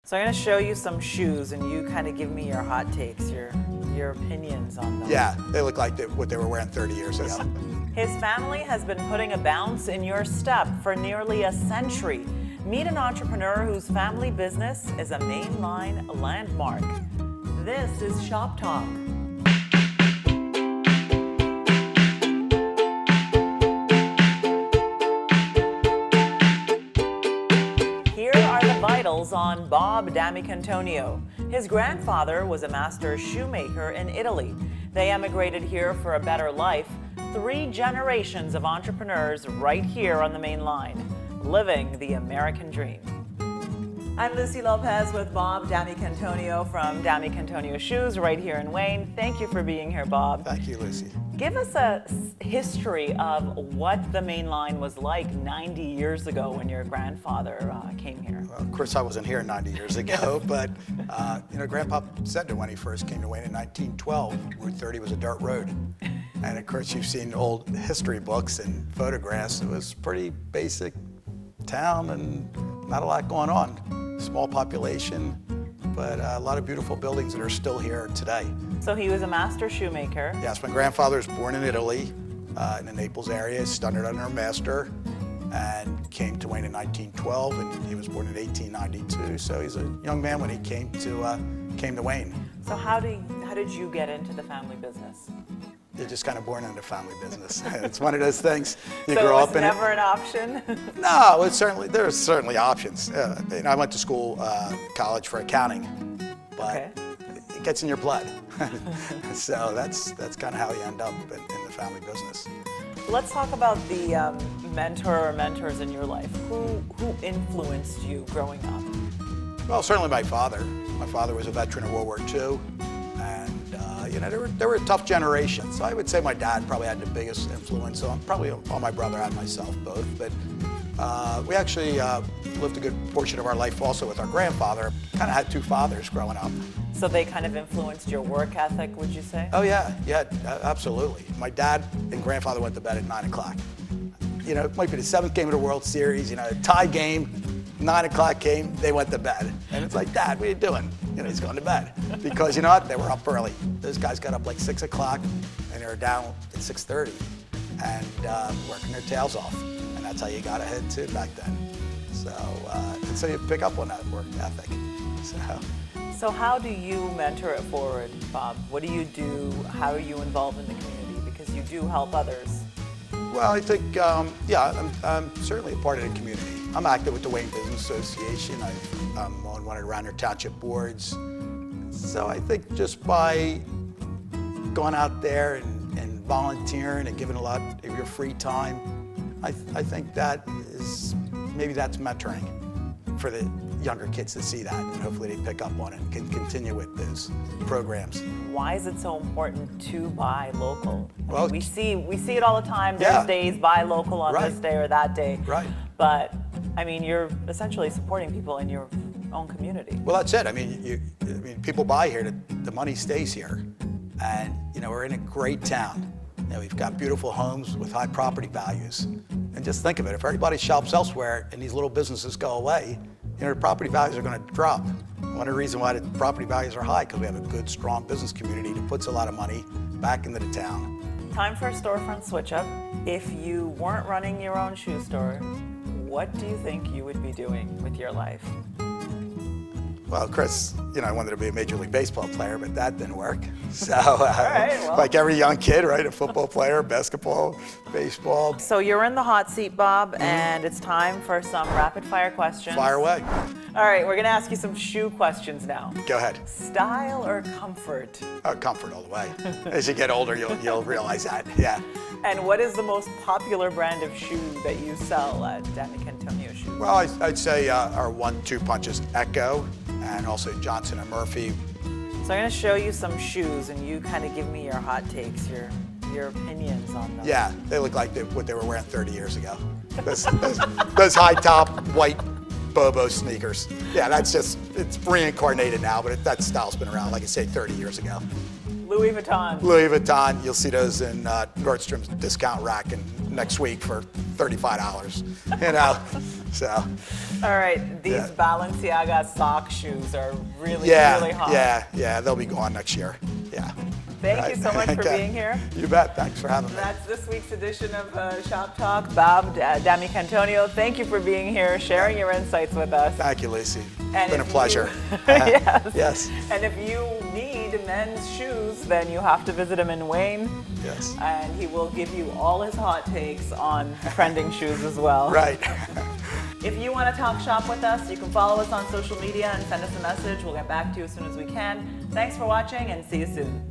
So I'm going to show you some shoes, and you kind of give me your hot takes, your opinions on them. Yeah, they look like what they were wearing 30 years ago. His family has been putting a bounce in your step for nearly a century. Meet an entrepreneur whose family business is a mainline landmark. This is ShopTalk. On Bob DAmicantonio. His grandfather was a master shoemaker in Italy. They emigrated here for a better life. 3 generations of entrepreneurs right here on the main line, living the American dream. I'm Lizzy Lopez with Bob DAmicantonio from DAmicantonio Shoes right here in Wayne. Thank you for being here, Bob. Thank you, Lizzy. Give us a history of what the main line was like 90 years ago when your grandfather came here. Well, of course, I wasn't here 90 years ago, but Grandpa said that when he first came to Wayne in 1912, Route 30 was a dirt road. And of course, you've seen old history books and photographs. It was a pretty basic town and not a lot going on. Small population, but a lot of beautiful buildings that are still here today. So he was a master shoemaker. Yes, my grandfather was born in Italy, in the Naples area, studied under a master, and came to Wayne in 1912, and he was born in 1892. So he's a young man when he came to Wayne. So how did you get into the family business? You're just kind of born into family business. It's one of those things. You so grow it was up in never an option? No, there are certainly options. I went to school, college for accounting, but it gets in your blood. So that's kind of how you end up in the family business. Let's talk about the mentor or mentors in your life. Who influenced you growing up? Well, certainly my father. My father was a veteran of World War II, and there were a tough generation. So I would say my dad probably had the biggest influence on my brother and myself both. But we actually lived a good portion of our life also with our grandfather. Kind of had 2 fathers growing up. So they kind of influenced your work ethic, would you say? Oh yeah, absolutely. My dad and grandfather went to bed at 9 o'clock. It might be the 7th game of the World Series, a tie game, 9 o'clock game, they went to bed. And it's like, Dad, what are you doing? He's going to bed. Because you know what? They were up early. Those guys got up like 6 o'clock and they were down at 6:30 and working their tails off. And that's how you got ahead too back then. So you pick up on that work ethic. So how do you mentor it forward, Bob? What do you do? How are you involved in the community? Because you do help others. Well, I think, I'm certainly a part of the community. I'm active with the Wayne Business Association. I'm on one of the Radnor Township boards. So I think just by going out there and volunteering and giving a lot of your free time, I think that's mentoring for the younger kids to see that, and hopefully they pick up on it and can continue with those programs. Why is it so important to buy local? Well, we see it all the time. There's days buy local on this day or that day. Right. But you're essentially supporting people in your own community. Well, that's it. People buy here. The money stays here, and we're in a great town. We've got beautiful homes with high property values. And just think of it: if everybody shops elsewhere and these little businesses go away, the property values are going to drop. One of the reasons why the property values are high because we have a good, strong business community that puts a lot of money back into the town. Time for a storefront switch up. If you weren't running your own shoe store, what do you think you would be doing with your life? Well, Chris, I wanted to be a Major League Baseball player, but that didn't work. So, like every young kid, right? A football player, basketball, baseball. So you're in the hot seat, Bob, and it's time for some rapid fire questions. Fire away. All right, we're going to ask you some shoe questions now. Go ahead. Style or comfort? Comfort all the way. As you get older, you'll realize that, yeah. And what is the most popular brand of shoe that you sell at DAmicantonio Shoes? Well, I'd say our 1-2 punches, Echo, and also Johnson & Murphy. So I'm going to show you some shoes, and you kind of give me your hot takes, your opinions on them. Yeah, they look like what they were wearing 30 years ago. Those high-top, white Bobo sneakers. Yeah, it's reincarnated now, but that style's been around, like I say, 30 years ago. Louis Vuitton. Louis Vuitton, you'll see those in Nordstrom's discount rack next week for $35. So, All right, these Yeah. Balenciaga sock shoes are really, really hot. yeah, they'll be gone next year. Yeah. Thank you so much for Okay. being here. You bet. Thanks for having me. That's this week's edition of Shop Talk. Bob DAmicantonio, thank you for being here, sharing your insights with us. Thank you, Lizzy. And It's been a if pleasure. Yes. Yes. And if you need men's shoes, then you have to visit him in Wayne. Yes. And he will give you all his hot takes on trending shoes as well. Right. If you want to talk shop with us, you can follow us on social media and send us a message. We'll get back to you as soon as we can. Thanks for watching and see you soon.